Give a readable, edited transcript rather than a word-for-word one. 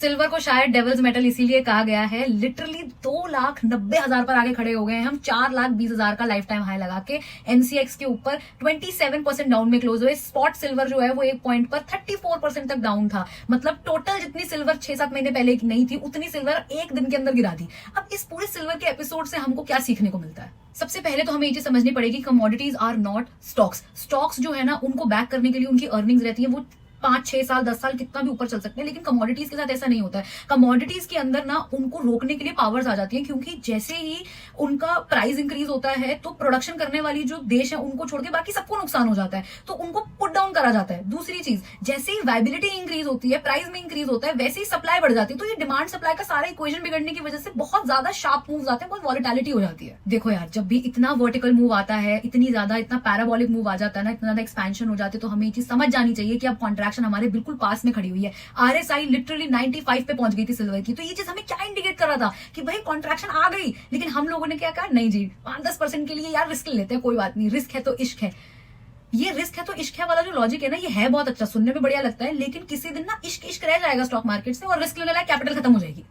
Silver को शायद devils metal इसीलिए कहा गया है, लिटरली 2,90,000 पर आगे खड़े हो गए हैं हम 4,20,000 का लाइफ टाइम हाई लगा के। एनसीएक्स के ऊपर 27% डाउन में क्लोज हुए। स्पॉट सिल्वर जो है वो एक पॉइंट पर 34% तक डाउन था। मतलब टोटल जितनी सिल्वर 6-7 महीने पहले की नहीं थी उतनी सिल्वर एक दिन के अंदर गिरा दी। अब इस पूरे सिल्वर के एपिसोड से हमको क्या सीखने को मिलता है? सबसे पहले तो हमें ये चीज समझनी पड़ेगी, commodities are not stocks. Stocks जो है ना उनको बैक करने के लिए उनकी अर्निंग्स रहती है, वो 5-6 साल 10 साल कितना भी ऊपर चल सकते हैं, लेकिन कमोडिटीज के साथ ऐसा नहीं होता है। कमोडिटीज के अंदर ना उनको रोकने के लिए पावर्स आ जाती हैं, क्योंकि जैसे ही उनका प्राइस इंक्रीज होता है तो प्रोडक्शन करने वाली जो देश है उनको छोड़ के बाकी सबको नुकसान हो जाता है, तो उनको पुट डाउन करा जाता है। दूसरी चीज, जैसे ही वायबिलिटी इंक्रीज होती है, प्राइस में इंक्रीज होता है, वैसे ही सप्लाई बढ़ जाती है। तो ये डिमांड सप्लाई का सारा इक्वेशन बिगड़ने की वजह से बहुत ज्यादा शार्प मूव्स आते हैं, बहुत वॉलेटिलिटी हो जाती है। देखो यार, जब भी इतना वर्टिकल मूव आता है, इतनी ज्यादा इतना पैराबॉलिक मूव आ जाता है ना, इतना ज्यादा एक्सपेंशन हो जाती है, तो हमें ये चीज समझ जानी चाहिए कि अब कॉन्ट्रैक्शन हमारे बिल्कुल पास में खड़ी हुई है। आरएसआई लिटरली 95 पे पहुंच गई थी सिल्वर की। तो ये चीज हमें क्या इंडिकेट कर रहा था कि भाई कॉन्ट्रैक्शन आ गई, लेकिन हम लोगों ने क्या कहा, नहीं जी 5-10% के लिए यार रिस्क लेते हैं, कोई बात नहीं, रिस्क है तो इश्क है। ये रिस्क है तो इश्क है वाला जो लॉजिक है ना, ये है बहुत अच्छा, सुनने में बढ़िया लगता है, लेकिन किसी दिन ना इश्क इश्क रह जाएगा स्टॉक मार्केट से और रिस्क लेने लायक कैपिटल खत्म हो जाएगी।